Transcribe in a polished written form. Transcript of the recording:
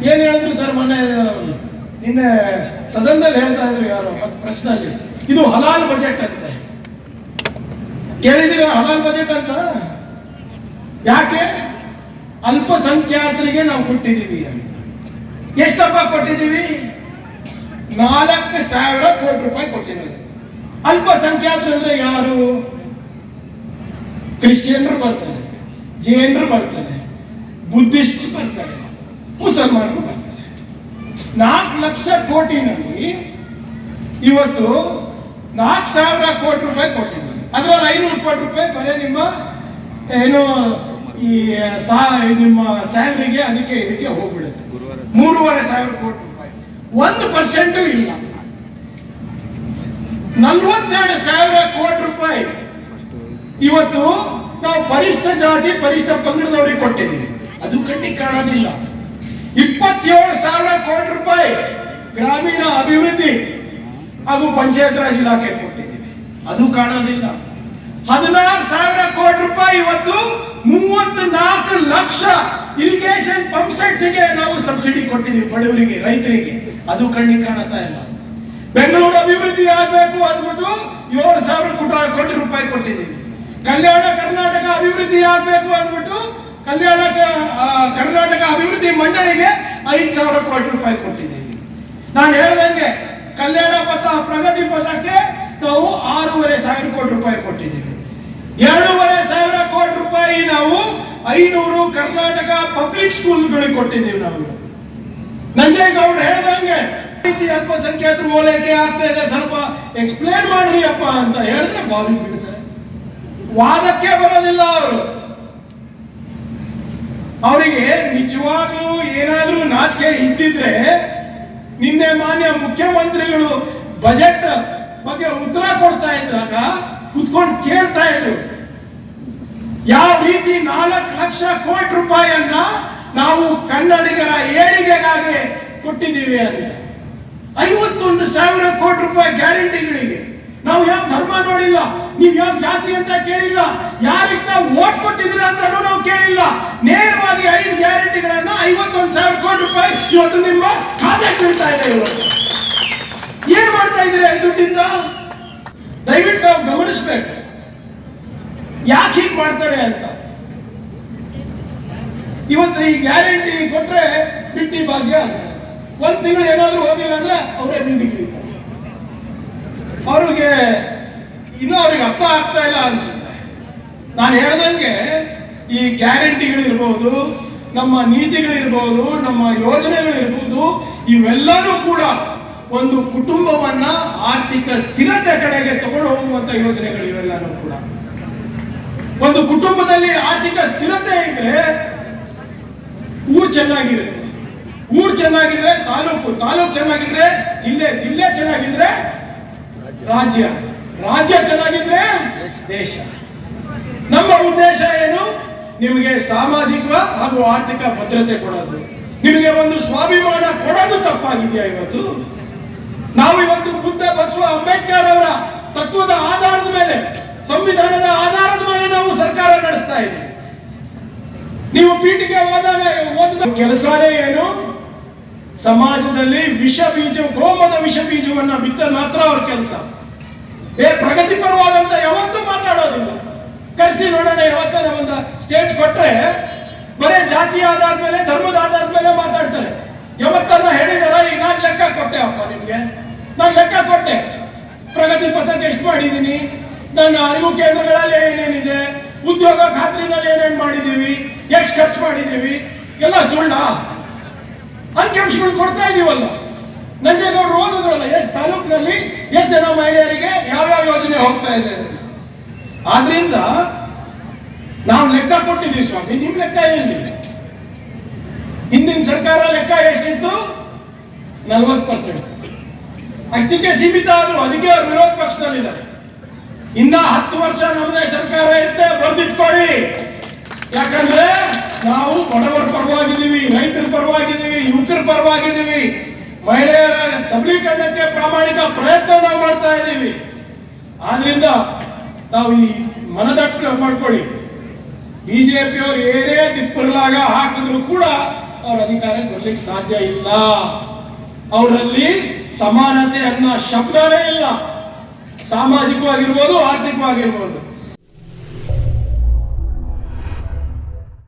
ಏನ್ ಹೇಳಿದ್ರು ಸರ್ ಮೊನ್ನೆ ನಿನ್ನೆ ಸದನದಲ್ಲಿ ಹೇಳ್ತಾ ಇದ್ರು ಯಾರು ಪ್ರಶ್ನೆಯಲ್ಲಿ, ಇದು ಹಲಾಲ್ ಬಜೆಟ್ ಅಂತೆ. ಕೇಳಿದಿರ ಹಲಾಲ್ ಬಜೆಟ್ ಅಂತ? ಯಾಕೆ? ಅಲ್ಪಸಂಖ್ಯಾತರಿಗೆ ನಾವು ಕೊಟ್ಟಿದ್ದೀವಿ ಅಂತ. ಎಷ್ಟಪ್ಪ ಕೊಟ್ಟಿದ್ದೀವಿ? 4,000 ಕೋಟಿ ರೂಪಾಯಿ ಕೊಟ್ಟಿದ್ದೀವಿ. ಅಲ್ಪಸಂಖ್ಯಾತರು ಅಂದ್ರೆ ಯಾರು? ಕ್ರಿಶ್ಚಿಯನ್ರು ಬರ್ತಾರೆ, ಜೈನರು ಬರ್ತಾರೆ, ಬುದ್ಧಿಸ್ಟ್ ಬರ್ತಾರೆ, ಮುಸಲ್ಮಾನರು ಬರ್ತಾರೆ. 4 ಲಕ್ಷ ಕೋಟಿನಲ್ಲಿ ಇವತ್ತು 4,000 ಕೋಟಿ ರೂಪಾಯಿ ಕೊಟ್ಟಿದ್ದೀವಿ. ಅದರಲ್ಲಿ 500 ಕೋಟಿ ರೂಪಾಯಿ ಬರೀ ನಿಮ್ಮ ಏನೋ ಈ ನಿಮ್ಮ ಸ್ಯಾಲರಿಗೆ ಅದಕ್ಕೆ ಇದಕ್ಕೆ ಹೋಗ್ಬಿಡುತ್ತೆ. 3,500 ಕೋಟಿ ರೂಪಾಯಿ 1% ಇಲ್ಲ. 42,000 ಕೋಟಿ ರೂಪಾಯಿ ಇವತ್ತು ನಾವು ಪರಿಷ್ಠ ಜಾತಿ ಪರಿಷ್ಠ ಪಂಗಡದವರಿಗೆ ಕೊಟ್ಟಿದ್ದೀವಿ, ಅದು ಕಣ್ಣಿಗೆ ಕಾಣೋದಿಲ್ಲ. 27,000 ಕೋಟಿ ರೂಪಾಯಿ ಗ್ರಾಮೀಣ ಅಭಿವೃದ್ಧಿ ಹಾಗೂ ಪಂಚಾಯತ್ ರಾಜ್ ಇಲಾಖೆ ಕೊಟ್ಟಿದ್ದೀವಿ, ಅದು ಕಾಣೋದಿಲ್ಲ. 16,000 ಕೋಟಿ ರೂಪಾಯಿ ಇವತ್ತು 34 ಲಕ್ಷ ಇರಿಗೇಷನ್ ಪಂಪ್ ಸೆಟ್ಸ್ಗೆ ನಾವು ಸಬ್ಸಿಡಿ ಕೊಟ್ಟಿದ್ದೀವಿ ಬಡವರಿಗೆ, ರೈತರಿಗೆ, ಅದು ಕಣ್ಣಿಗೆ ಕಾಣತಾ ಇಲ್ಲ. ಬೆಂಗಳೂರು ಅಭಿವೃದ್ಧಿ ಆಗಬೇಕು ಅಂದ್ಬಿಟ್ಟು 7,000 ಕೋಟಿ ರೂಪಾಯಿ ಕೊಟ್ಟಿದ್ದೀವಿ. ಕಲ್ಯಾಣ ಕರ್ನಾಟಕ ಅಭಿವೃದ್ಧಿ ಆಗಬೇಕು ಅಂದ್ಬಿಟ್ಟು ಕರ್ನಾಟಕ ಅಭಿವೃದ್ಧಿ ಮಂಡಳಿಗೆ 5,000 ಕೋಟಿ ರೂಪಾಯಿ ಕೊಟ್ಟಿದ್ದೀವಿ. ನಾನು ಹೇಳ್ದಂಗೆ ಕಲ್ಯಾಣ ಪಥ ಪ್ರಗತಿ ಪಥಕ್ಕೆ ನಾವು 6,500 ಕೋಟಿ ರೂಪಾಯಿ ಕೊಟ್ಟಿದ್ದೀವಿ. 2,500 ಕೋಟಿ ರೂಪಾಯಿ ನಾವು 500 ಕರ್ನಾಟಕ ಪಬ್ಲಿಕ್ ಸ್ಕೂಲ್ಗಳಿಗೆ ಕೊಟ್ಟಿದ್ದೀವಿ. ನಾವು ನಂಜೇಗೌಡರು ಹೇಳ್ದಂಗೆ ರೀತಿ ಅಲ್ಪಸಂಖ್ಯಾತರು ಓಲೈಕೆ ಆಗ್ತಾ ಇದೆ, ಸ್ವಲ್ಪ ಎಕ್ಸ್ಪ್ಲೇನ್ ಮಾಡ್ರಿ ಅಪ್ಪ ಅಂತ ಹೇಳಿದ್ರೆ ಬಾವಿ ಬಿಡ್ತಾರೆ, ವಾದಕ್ಕೆ ಬರೋದಿಲ್ಲ. ಅವರಿಗೆ ನಿಜವಾಗ್ಲೂ ಏನಾದ್ರೂ ನಾಚಿಕೆ ಇದ್ದಿದ್ರೆ ನಿನ್ನೆ ಮಾನ್ಯ ಮುಖ್ಯಮಂತ್ರಿಗಳು ಬಜೆಟ್ ಬಗ್ಗೆ ಉತ್ತರ ಕೊಡ್ತಾ ಇದ್ದಾಗ ಕುತ್ಕೊಂಡು ಕೇಳ್ತಾ ಇದ್ರು, ಯಾವ ರೀತಿ 4 ಲಕ್ಷ ಕೋಟಿ ರೂಪಾಯಿಯನ್ನ ನಾವು ಕನ್ನಡಿಗರ ಏಳಿಗೆಗಾಗಿ ಕೊಟ್ಟಿದ್ದೀವಿ ಅಂತ. 51,000 ಕೋಟಿ ರೂಪಾಯಿ ಗ್ಯಾರಂಟಿಗಳಿಗೆ ನಾವು ಯಾವ ಧರ್ಮ ನೋಡಿಲ್ಲ, ನೀವು ಯಾವ ಜಾತಿ ಅಂತ ಕೇಳಿಲ್ಲ, ಯಾರಿಗೆ ನಾವು ವೋಟ್ ಕೊಟ್ಟಿದ್ದೀರಾ ಅಂತ ನಾವು ಕೇಳಿಲ್ಲ. ನೇರವಾಗಿ 5 ಗ್ಯಾರಂಟಿಗಳನ್ನ 51,000 ಕೋಟಿ ರೂಪಾಯಿ ಇವತ್ತು ನಿಮ್ಮ ಖಾತೆಗೆ ಬೀಳ್ತಾ ಇದೆ. ಇವತ್ತು ಏನ್ ಮಾಡ್ತಾ ಇದ್ದೀರಾ ಈ ದುಡ್ಡಿಂದ? ದಯವಿಟ್ಟು ನಾವು ಗಮನಿಸಬೇಕು ಯಾಕೆ ಹೀಗೆ ಮಾಡ್ತಾರೆ ಅಂತ. ಇವತ್ತು ಈ ಗ್ಯಾರಂಟಿ ಕೊಟ್ರೆ ಬಿಟ್ಟಿ ಭಾಗ್ಯ ಅಂತ 1 ತಿಂಗಳು ಏನಾದ್ರೂ ಹೋಗಿಲ್ಲ ಅಂದ್ರೆ ಅವರೇ ಬೀದಿಗಿಳಿತಾರೆ. ಅವ್ರಿಗೆ ಇನ್ನೂ ಅವ್ರಿಗೆ ಅರ್ಥ ಆಗ್ತಾ ಇಲ್ಲ ಅನ್ಸುತ್ತೆ. ನಾನು ಹೇಳ್ದಂಗೆ ಈ ಗ್ಯಾರಂಟಿಗಳಿರ್ಬೋದು, ನಮ್ಮ ನೀತಿಗಳಿರ್ಬೋದು, ನಮ್ಮ ಯೋಜನೆಗಳಿರ್ಬೋದು, ಇವೆಲ್ಲರೂ ಕೂಡ ಒಂದು ಕುಟುಂಬವನ್ನ ಆರ್ಥಿಕ ಸ್ಥಿರತೆ ಕಡೆಗೆ ತಗೊಂಡು ಹೋಗುವಂತ ಯೋಜನೆಗಳು. ಇವೆಲ್ಲರೂ ಕೂಡ ಒಂದು ಕುಟುಂಬದಲ್ಲಿ ಆರ್ಥಿಕ ಸ್ಥಿರತೆ ಇದ್ರೆ ಊರು ಚೆನ್ನಾಗಿರುತ್ತೆ, ಊರು ಚೆನ್ನಾಗಿದ್ರೆ ತಾಲೂಕು, ತಾಲೂಕು ಚೆನ್ನಾಗಿದ್ರೆ ಜಿಲ್ಲೆ, ಜಿಲ್ಲೆ ಚೆನ್ನಾಗಿದ್ರೆ ರಾಜ್ಯ, ರಾಜ್ಯ ಚೆನ್ನಾಗಿದ್ರೆ ದೇಶ. ನಮ್ಮ ಉದ್ದೇಶ ಏನು? ನಿಮಗೆ ಸಾಮಾಜಿಕ ಹಾಗೂ ಆರ್ಥಿಕ ಭದ್ರತೆ ಕೊಡೋದು, ನಿಮಗೆ ಒಂದು ಸ್ವಾಭಿಮಾನ ಕೊಡೋದು ತಪ್ಪಾಗಿದೆಯಾ? ಇವತ್ತು ನಾವು ಇವತ್ತು ಬುದ್ಧ, ಬಸವ, ಅಂಬೇಡ್ಕರ್ ಅವರ ತತ್ವದ ಆಧಾರದ ಮೇಲೆ, ಸಂವಿಧಾನದ ಆಧಾರದ ಮೇಲೆ ನಾವು ಸರ್ಕಾರ ನಡೆಸ್ತಾ ಇದ್ದೀವಿ. ನೀವು ಪೀಠಿಗೆ ಓದಿದ ಕೆಲಸನೇ ಏನು? ಸಮಾಜದಲ್ಲಿ ವಿಷ ಬೀಜ, ಗೋಮದ ವಿಷ ಬೀಜವನ್ನ ಬಿತ್ತ ಮಾತ್ರ ಅವ್ರ ಕೆಲಸ. ಪ್ರಗತಿ ಪರವಾದಂತ ಯಾವತ್ತೂ ಮಾತಾಡೋದಿಲ್ಲ. ಕರೆಸಿ ನೋಡೋಣ, ಯಾವತ್ತಾರ ಒಂದು ಸ್ಟೇಜ್ ಕೊಟ್ರೆ ಬರೇ ಜಾತಿ ಆಧಾರದ ಮೇಲೆ, ಧರ್ಮದ ಆಧಾರದ ಮೇಲೆ ಮಾತಾಡ್ತಾರೆ. ಯಾವತ್ತಾರ ಹೇಳಿದಾರ? ಈಗ ನಾನು ಲೆಕ್ಕ ಕೊಟ್ಟೆ ಅಪ್ಪ ನಿಮ್ಗೆ, ನಾನು ಲೆಕ್ಕ ಕೊಟ್ಟೆ, ಪ್ರಗತಿ ಪಥಕ್ಕೆ ಎಷ್ಟು ಮಾಡಿದ್ದೀನಿ, ನನ್ನ ಅರಿವು ಕೇಂದ್ರಗಳಲ್ಲಿ ಏನೇನಿದೆ, ಉದ್ಯೋಗ ಖಾತ್ರಿನಲ್ಲಿ ಏನೇನು ಮಾಡಿದೀವಿ, ಎಷ್ಟು ಖರ್ಚು ಮಾಡಿದೀವಿ, ಎಲ್ಲ ಸುಳ್ಳ ಅಂಕಿಅಂಶಗಳು ಕೊಡ್ತಾ ಇದೀವಲ್ಲ. ನಂಜೇಗೌಡರು ಓದಿದ್ರಲ್ಲ, ಎಷ್ಟು ತಾಲೂಕಿನಲ್ಲಿ ಎಷ್ಟು ಜನ ಮಹಿಳೆಯರಿಗೆ ಯಾವ್ಯಾವ ಯೋಜನೆ ಹೋಗ್ತಾ ಇದೆ. ಆದ್ರಿಂದ ನಾವು ಲೆಕ್ಕ ಕೊಟ್ಟಿದ್ದೀವಿ ಸ್ವಾಮಿ, ನಿಮ್ ಲೆಕ್ಕ ಏನಿಲ್ಲ. ಹಿಂದಿನ ಸರ್ಕಾರ ಲೆಕ್ಕ ಎಷ್ಟಿತ್ತು? 40%, ಅಷ್ಟಕ್ಕೆ ಸೀಮಿತ ಆದ್ರು. ಅದಕ್ಕೆ ಅವ್ರು ವಿರೋಧ ಪಕ್ಷದಲ್ಲಿದ್ದಾರೆ. ಇನ್ನ 10 ವರ್ಷ ನಮ್ಮದೇ ಸರ್ಕಾರ ಇರುತ್ತೆ, ಬರೆದಿಟ್ಕೊಳ್ಳಿ. ಯಾಕಂದ್ರೆ ನಾವು ಬಡವರ ಪರವಾಗಿದ್ದೀವಿ, ರೈತರ ಪರವಾಗಿದ್ದೀವಿ, ಯುವಕರ ಪರವಾಗಿದ್ದೀವಿ, ಮಹಿಳೆಯರ ಸಬಲೀಕರಣಕ್ಕೆ ಪ್ರಾಮಾಣಿಕ ಪ್ರಯತ್ನ ನಾವು ಮಾಡ್ತಾ ಇದ್ದೀವಿ. ಆದ್ರಿಂದ ನಾವು ಈ ಮನದಟ್ಟು ಮಾಡ್ಕೊಳ್ಳಿ. ಬಿಜೆಪಿಯವರು ಏನೇ ತಿಪ್ಪರ್ಲಾಗ ಹಾಕಿದ್ರು ಕೂಡ ಅವ್ರ ಅಧಿಕಾರಕ್ಕೆ ಬರ್ಲಿಕ್ಕೆ ಸಾಧ್ಯ ಇಲ್ಲ. ಅವರಲ್ಲಿ ಸಮಾನತೆ ಅನ್ನೋ ಶಬ್ದನೇ ಇಲ್ಲ, ಸಾಮಾಜಿಕವಾಗಿರ್ಬೋದು, ಆರ್ಥಿಕವಾಗಿರ್ಬೋದು.